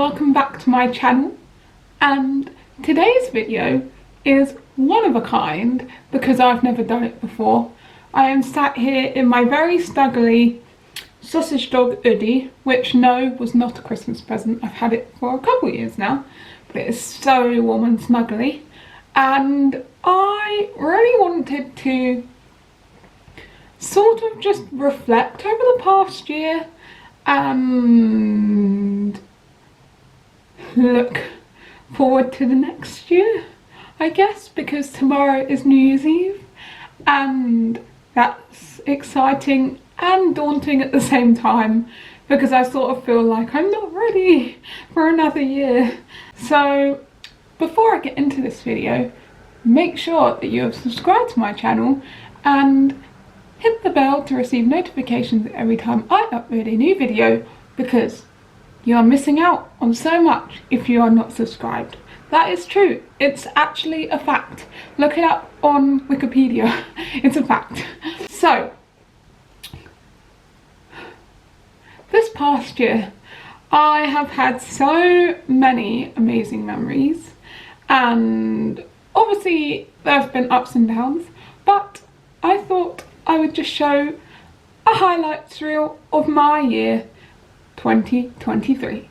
welcome back to my channel, and today's video is one of a kind because I've never done it before. I am sat here in my very snuggly sausage dog hoodie, which no, was not a Christmas present. I've had it for a couple of years now, but it is so warm and snuggly, and I really wanted to sort of just reflect over the past year and look forward to the next year, I guess, because tomorrow is New Year's Eve and that's exciting and daunting at the same time because I sort of feel like I'm not ready for another year. So before I get into this video, make sure that you have subscribed to my channel and hit the bell to receive notifications every time I upload a new video, because you are missing out on so much if you are not subscribed. That is true. It's actually a fact. Look it up on Wikipedia. It's a fact. So, this past year, I have had so many amazing memories, and obviously there's been ups and downs, but I thought I would just show a highlights reel of my year 2023.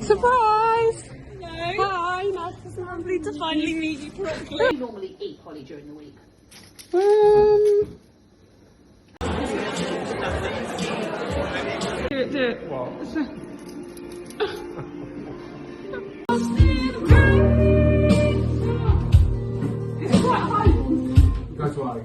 Surprise! Hello. Hi, nice, it's lovely to finally meet you properly. You normally eat Holly during the week? Do it. What? It's quite high. That's why.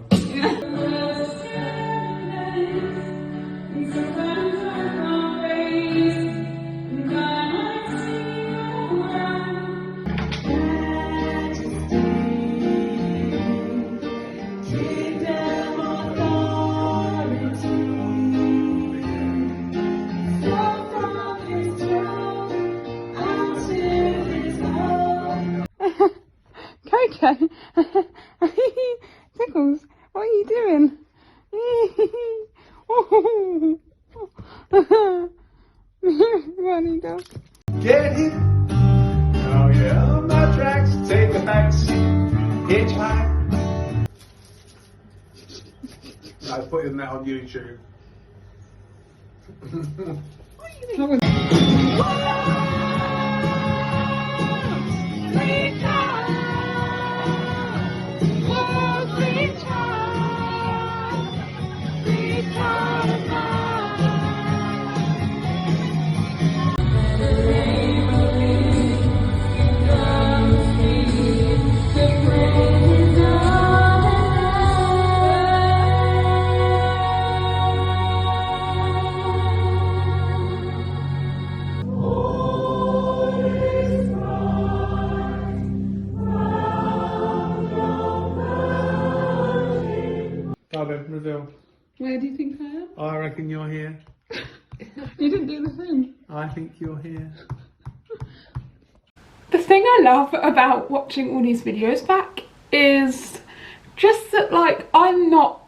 Coco, Tickles, what are you doing? Runny dog. Get hit. Oh yeah, on my tracks, take the back seat, hitchhike. I was putting that on YouTube. Darling, reveal. Where do you think I am? I reckon you're here. You didn't do the thing. I think you're here. The thing I love about watching all these videos back is just that, like, I'm not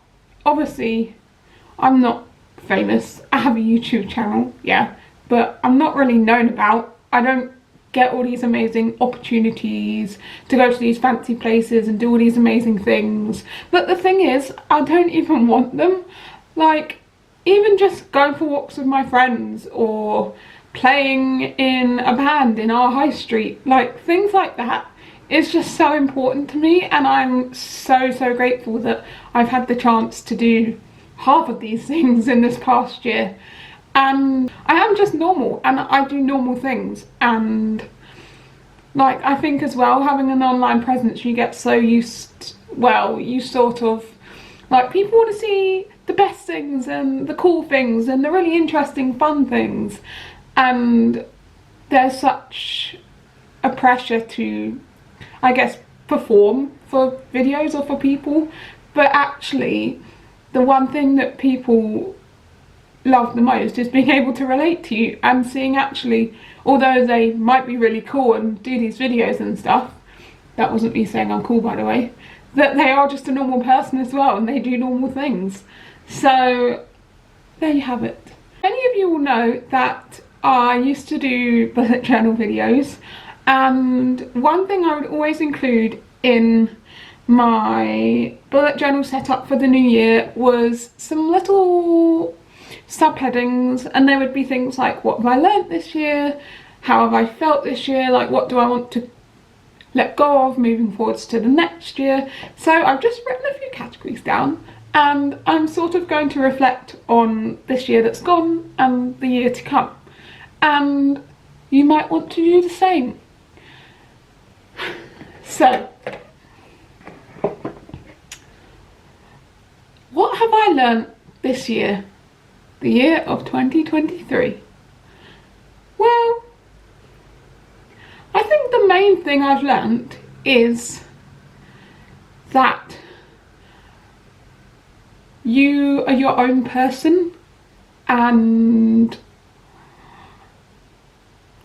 famous. I have a YouTube channel, yeah, but I'm not really known about. I don't get all these amazing opportunities to go to these fancy places and do all these amazing things. But the thing is, I don't even want them. Like, even just going for walks with my friends or playing in a band in our high street, like things like that is just so important to me, and I'm so grateful that I've had the chance to do half of these things in this past year. And I am just normal and I do normal things, and like I think as well, having an online presence, you get so used, well, you sort of like, people want to see the best things and the cool things and the really interesting fun things, and there's such a pressure to, I guess, perform for videos or for people, but actually the one thing that people love the most is being able to relate to you and seeing, actually, although they might be really cool and do these videos and stuff, that wasn't me saying I'm cool, by the way, that they are just a normal person as well and they do normal things. So there you have it. Many of you will know that I used to do bullet journal videos, and one thing I would always include in my bullet journal setup for the new year was some little subheadings, and there would be things like, what have I learnt this year, how have I felt this year, like what do I want to let go of moving forwards to the next year. So I've just written a few categories down, and I'm sort of going to reflect on this year that's gone and the year to come, and you might want to do the same. So, what have I learnt this year, the year of 2023? Well, I think the main thing I've learnt is that you are your own person, and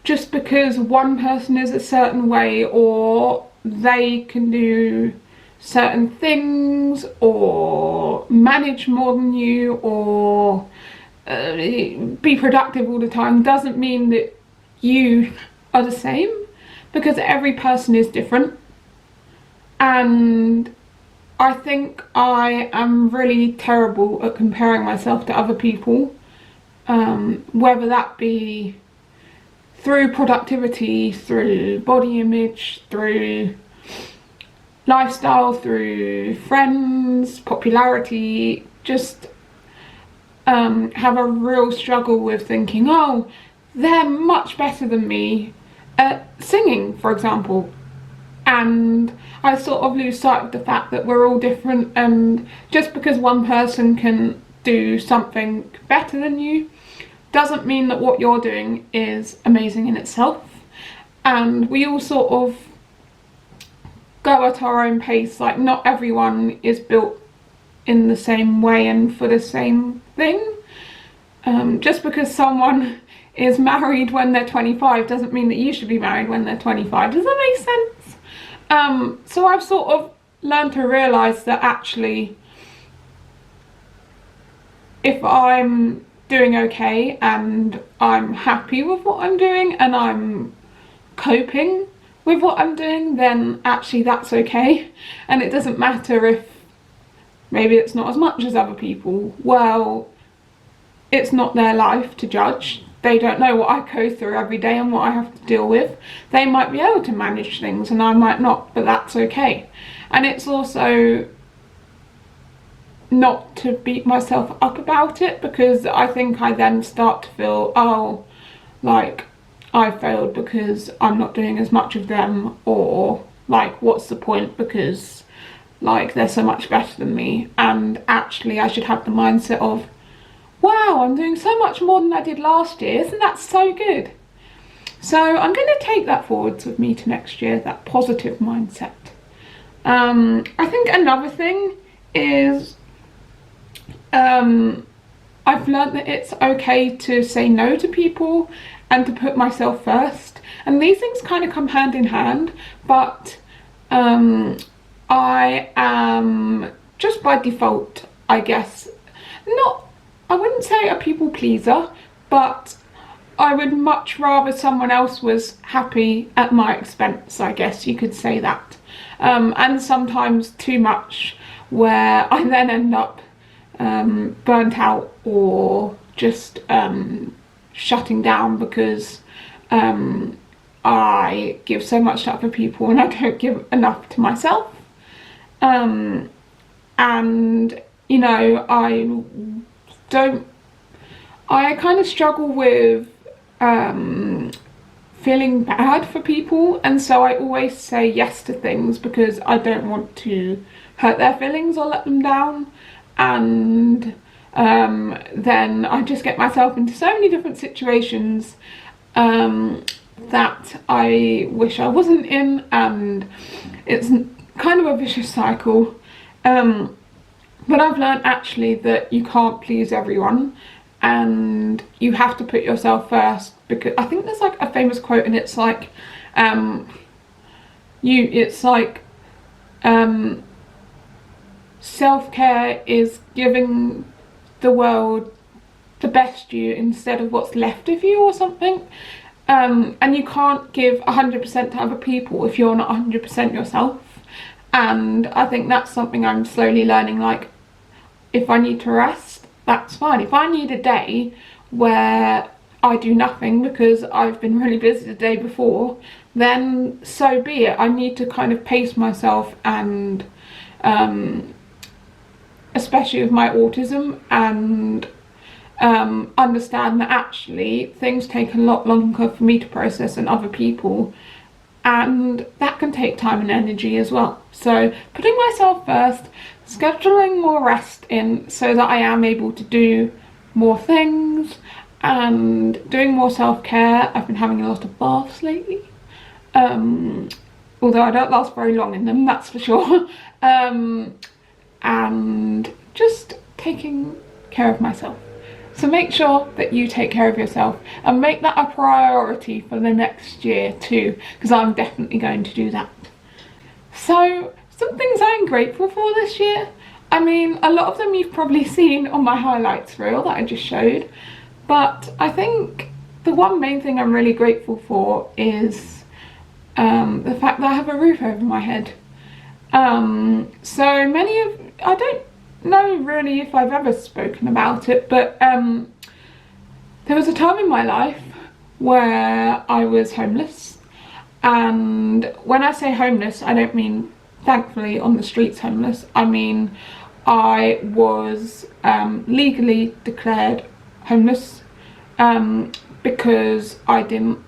just because one person is a certain way, or they can do certain things or manage more than you, or be productive all the time, doesn't mean that you are the same, because every person is different. And I think I am really terrible at comparing myself to other people, whether that be through productivity, through body image, through lifestyle, through friends, popularity. Just have a real struggle with thinking, oh, they're much better than me at singing, for example. And I sort of lose sight of the fact that we're all different, and just because one person can do something better than you doesn't mean that what you're doing is amazing in itself. And we all sort of go at our own pace. Like, not everyone is built in the same way and for the same thing. Just because someone is married when they're 25 doesn't mean that you should be married when they're 25. Does that make sense? So I've sort of learned to realise that actually, if I'm doing okay and I'm happy with what I'm doing and I'm coping with what I'm doing, then actually that's okay. And it doesn't matter if maybe it's not as much as other people. Well, it's not their life to judge. They don't know what I go through every day and what I have to deal with. They might be able to manage things and I might not, but that's okay. And it's also not to beat myself up about it, because I think I then start to feel, oh, like I failed because I'm not doing as much of them, or like what's the point because like they're so much better than me. And actually I should have the mindset of, wow, I'm doing so much more than I did last year, isn't that so good? So I'm going to take that forwards with me to next year, that positive mindset. I think another thing is I've learned that it's okay to say no to people and to put myself first. And these things kind of come hand in hand, but I am just by default, I guess, I wouldn't say a people pleaser, but I would much rather someone else was happy at my expense, I guess you could say that. And sometimes too much, where I then end up burnt out or just shutting down because I give so much to other people and I don't give enough to myself. And you know, I kind of struggle with feeling bad for people, and so I always say yes to things because I don't want to hurt their feelings or let them down. And then I just get myself into so many different situations that I wish I wasn't in, and it's kind of a vicious cycle. But I've learned actually that you can't please everyone and you have to put yourself first, because I think there's like a famous quote and it's like self-care is giving the world the best you instead of what's left of you or something. And you can't give 100% to other people if you're not 100% yourself. And I think that's something I'm slowly learning. Like, if I need to rest, that's fine. If I need a day where I do nothing because I've been really busy the day before, then so be it. I need to kind of pace myself, and especially with my autism, and understand that actually things take a lot longer for me to process than other people, and that can take time and energy as well. So putting myself first, scheduling more rest in so that I am able to do more things, and doing more self-care. I've been having a lot of baths lately, although I don't last very long in them, that's for sure. And just taking care of myself. So make sure that you take care of yourself and make that a priority for the next year too, because I'm definitely going to do that. So some things I'm grateful for this year. I mean, a lot of them you've probably seen on my highlights reel that I just showed, but I think the one main thing I'm really grateful for is the fact that I have a roof over my head. So many of, I don't know really if I've ever spoken about it, but there was a time in my life where I was homeless. And when I say homeless, I don't mean thankfully on the streets homeless. I mean I was legally declared homeless because I didn't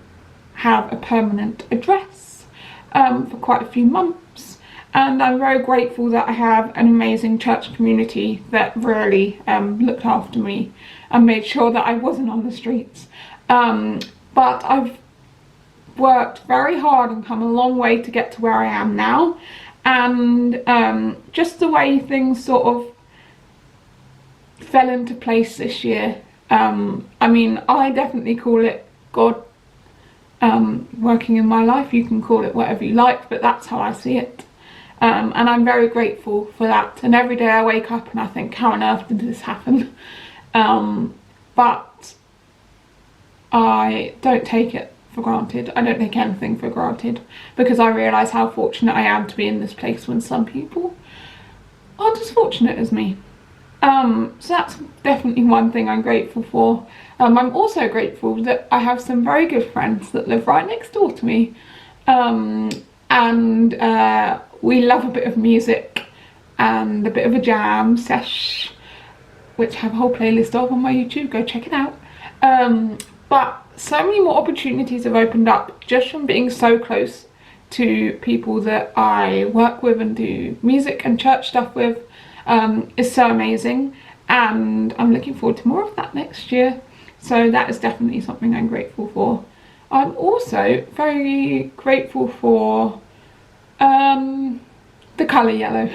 have a permanent address for quite a few months. And I'm very grateful that I have an amazing church community that really looked after me and made sure that I wasn't on the streets. But I've worked very hard and come a long way to get to where I am now. And just the way things sort of fell into place this year. I mean, I definitely call it God working in my life. You can call it whatever you like, but that's how I see it. And I'm very grateful for that. And every day I wake up and I think, how on earth did this happen? But I don't take it for granted. I don't take anything for granted, because I realise how fortunate I am to be in this place when some people aren't as fortunate as me. So that's definitely one thing I'm grateful for. I'm also grateful that I have some very good friends that live right next door to me. And we love a bit of music and a bit of a jam sesh, which I have a whole playlist of on my YouTube, go check it out. But so many more opportunities have opened up just from being so close to people that I work with and do music and church stuff with. Is so amazing, and I'm looking forward to more of that next year. So that is definitely something I'm grateful for. I'm also very grateful for the colour yellow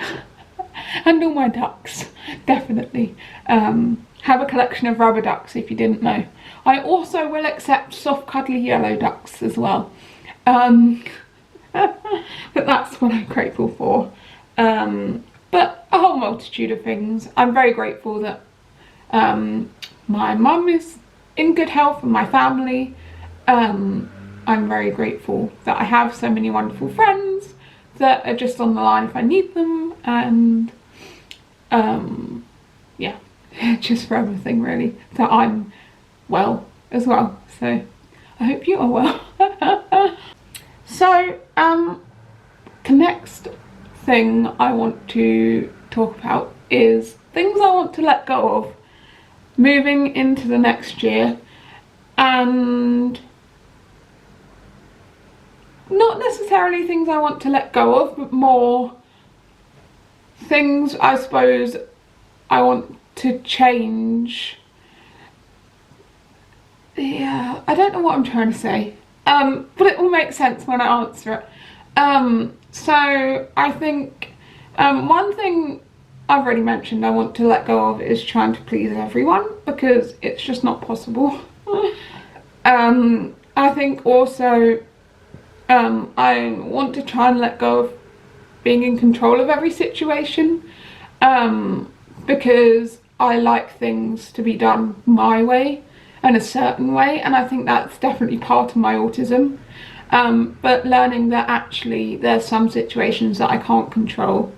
and all my ducks, definitely. Have a collection of rubber ducks if you didn't know. I also will accept soft cuddly yellow ducks as well. But that's what I'm grateful for. But a whole multitude of things. I'm very grateful that my mum is in good health and my family. I'm very grateful that I have so many wonderful friends that are just on the line if I need them, and yeah, just for everything really, that I'm well as well. So I hope you are well. So the next thing I want to talk about is things I want to let go of moving into the next year, and not necessarily things I want to let go of, but more things I suppose I want to change. Yeah, I don't know what I'm trying to say, but it will make sense when I answer it. So I think one thing I've already mentioned I want to let go of is trying to please everyone, because it's just not possible. I think also I want to try and let go of being in control of every situation, because I like things to be done my way and a certain way, and I think that's definitely part of my autism. But learning that actually there's some situations that I can't control,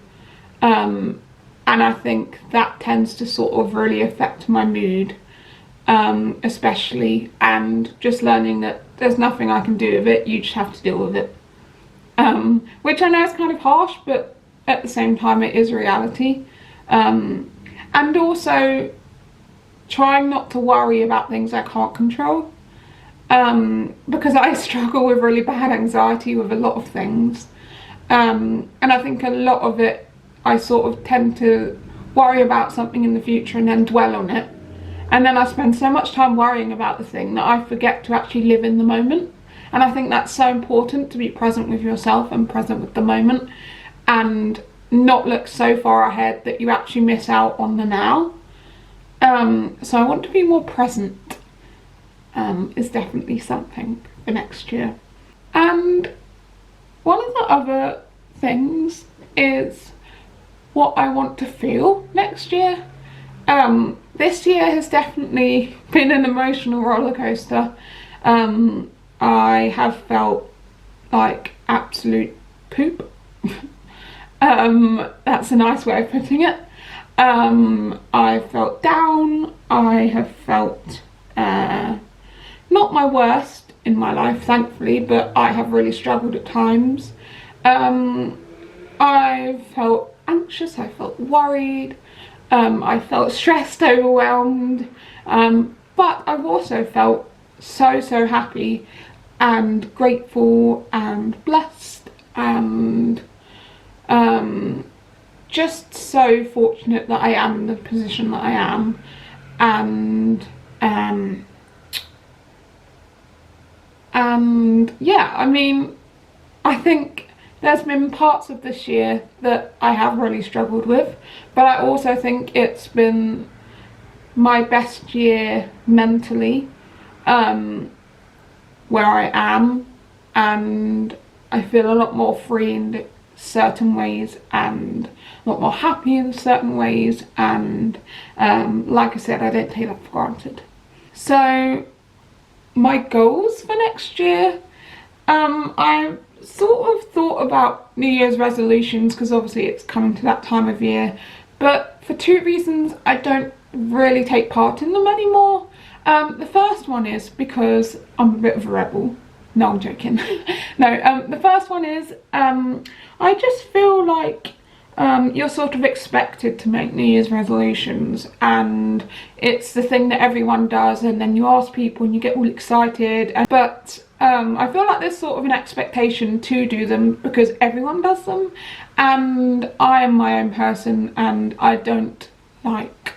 and I think that tends to sort of really affect my mood, especially, and just learning that there's nothing I can do with it, you just have to deal with it. Which I know is kind of harsh, but at the same time it is reality. And also trying not to worry about things I can't control, because I struggle with really bad anxiety with a lot of things, and I think a lot of it I sort of tend to worry about something in the future and then dwell on it, and then I spend so much time worrying about the thing that I forget to actually live in the moment. And I think that's so important, to be present with yourself and present with the moment, and not look so far ahead that you actually miss out on the now. So I want to be more present, is definitely something for next year. And one of the other things is what I want to feel next year. This year has definitely been an emotional roller coaster. I have felt like absolute poop. That's a nice way of putting it. I felt down. I have felt not my worst in my life, thankfully, but I have really struggled at times. I felt anxious, I felt worried, I felt stressed, overwhelmed, but I've also felt so happy and grateful and blessed, and just so fortunate that I am in the position that I am. And yeah, I mean, I think there's been parts of this year that I have really struggled with, but I also think it's been my best year mentally, where I am, and I feel a lot more free in certain ways and a lot more happy in certain ways, and like I said, I don't take that for granted. So my goals for next year, I sort of thought about New Year's resolutions, because obviously it's coming to that time of year, but for two reasons I don't really take part in them anymore. The first one is because I'm a bit of a rebel. No, I'm joking. No, the first one is I just feel like you're sort of expected to make New Year's resolutions, and it's the thing that everyone does, and then you ask people and you get all excited, but I feel like there's sort of an expectation to do them because everyone does them, and I am my own person and I don't like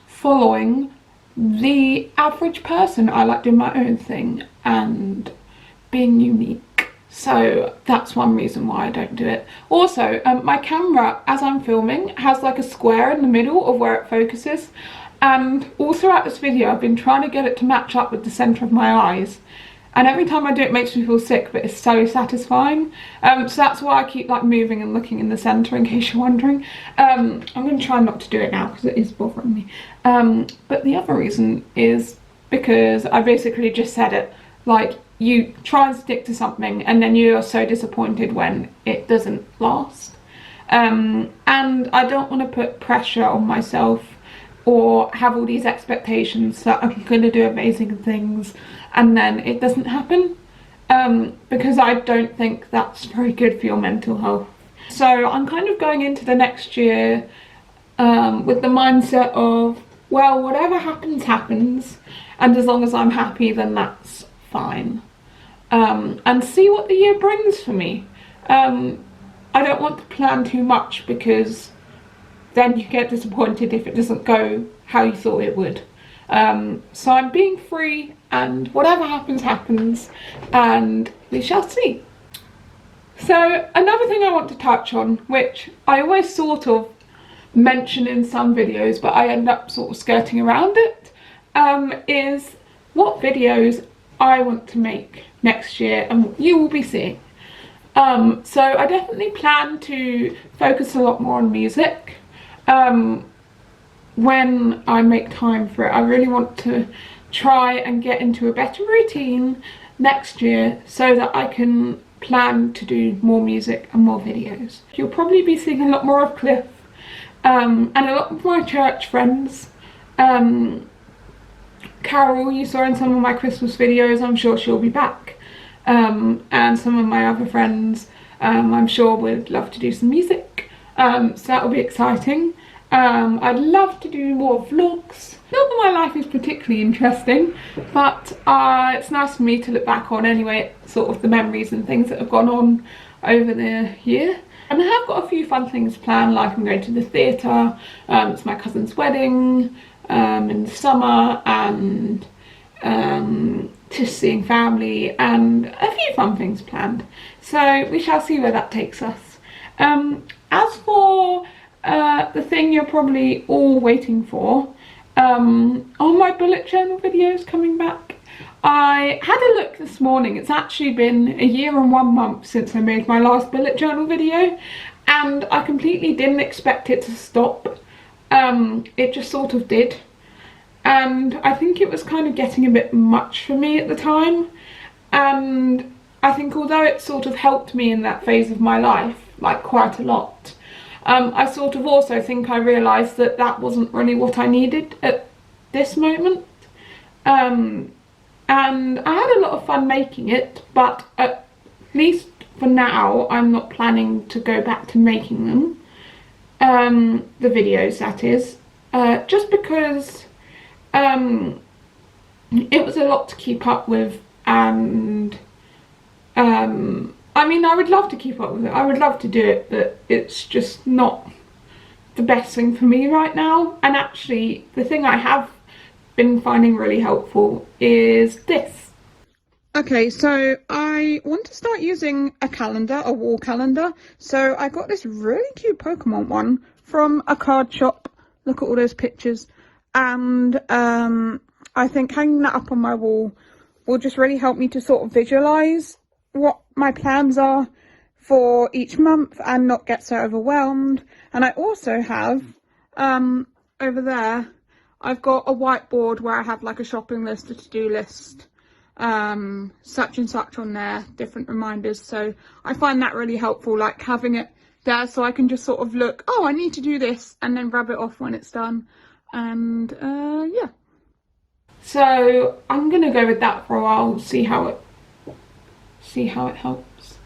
following the average person. I like doing my own thing and being unique. So that's one reason why I don't do it. Also, my camera, as I'm filming, has like a square in the middle of where it focuses, and all throughout this video I've been trying to get it to match up with the centre of my eyes, and every time I do it makes me feel sick, but it's so satisfying. So that's why I keep like moving and looking in the centre, in case you're wondering. I'm going to try not to do it now because it is bothering me. But the other reason is because I basically just said it, like, you try and stick to something and then you're so disappointed when it doesn't last. And I don't want to put pressure on myself or have all these expectations that I'm going to do amazing things and then it doesn't happen, because I don't think that's very good for your mental health. So I'm kind of going into the next year with the mindset of, well, whatever happens happens, and as long as I'm happy then that's fine, and see what the year brings for me. I don't want to plan too much because then you get disappointed if it doesn't go how you thought it would. So I'm being free, and whatever happens happens, and we shall see. So another thing I want to touch on, which I always sort of mention in some videos but I end up sort of skirting around it, is what videos I want to make next year and what you will be seeing. So I definitely plan to focus a lot more on music. when I make time for it. I really want to try and get into a better routine next year so that I can plan to do more music and more videos. You'll probably be seeing a lot more of Cliff and a lot of my church friends. Carol, you saw in some of my Christmas videos, I'm sure she'll be back. And some of my other friends, I'm sure would love to do some music. So that'll be exciting. I'd love to do more vlogs. Not that my life is particularly interesting, but it's nice for me to look back on anyway, sort of the memories and things that have gone on over the year. And I have got a few fun things planned, like I'm going to the theatre, it's my cousin's wedding in the summer, and just seeing family, and a few fun things planned. So we shall see where that takes us. As for the thing you're probably all waiting for, are my bullet journal videos coming back? I had a look this morning. It's actually been a year and 1 month since I made my last bullet journal video, and I completely didn't expect it to stop. It just sort of did, and I think it was kind of getting a bit much for me at the time. And I think although it sort of helped me in that phase of my life, like quite a lot, I sort of also think I realised that that wasn't really what I needed at this moment. And I had a lot of fun making it, but at least for now I'm not planning to go back to making them. The videos, that is. Just because it was a lot to keep up with, and I mean, I would love to keep up with it, I would love to do it, but it's just not the best thing for me right now. And actually, the thing I have been finding really helpful is this. Okay, so I want to start using a calendar, a wall calendar. So I got this really cute Pokemon one from a card shop. Look at all those pictures. And I think hanging that up on my wall will just really help me to sort of visualise what my plans are for each month and not get so overwhelmed. And I also have over there, I've got a whiteboard where I have like a shopping list, a to-do list, such and such on there, different reminders. So I find that really helpful, like having it there so I can just sort of look, oh, I need to do this, and then rub it off when it's done. And yeah. So I'm gonna go with that for a while, see how it helps.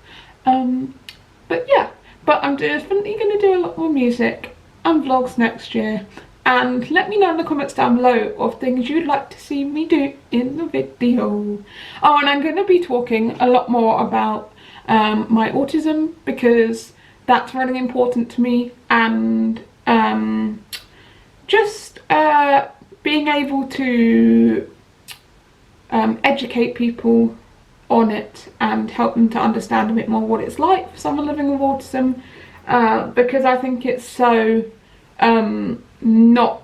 But yeah, but I'm definitely gonna do a lot more music and vlogs next year. And let me know in the comments down below of things you'd like to see me do in the video. Oh, and I'm going to be talking a lot more about my autism, because that's really important to me, and just being able to educate people on it and help them to understand a bit more what it's like for someone living with autism, because I think it's so not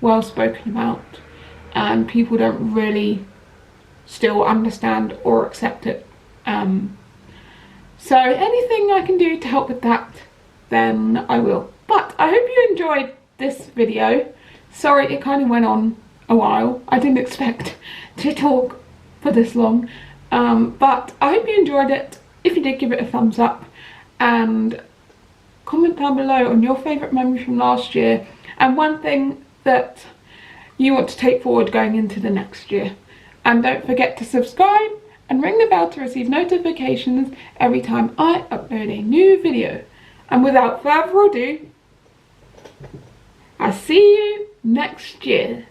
well spoken about, and people don't really still understand or accept it. So anything I can do to help with that, then I will. But I hope you enjoyed this video. Sorry it kind of went on a while. I didn't expect to talk for this long, but I hope you enjoyed it. If you did, give it a thumbs up and comment down below on your favourite memory from last year and one thing that you want to take forward going into the next year. And don't forget to subscribe and ring the bell to receive notifications every time I upload a new video. And without further ado, I'll see you next year.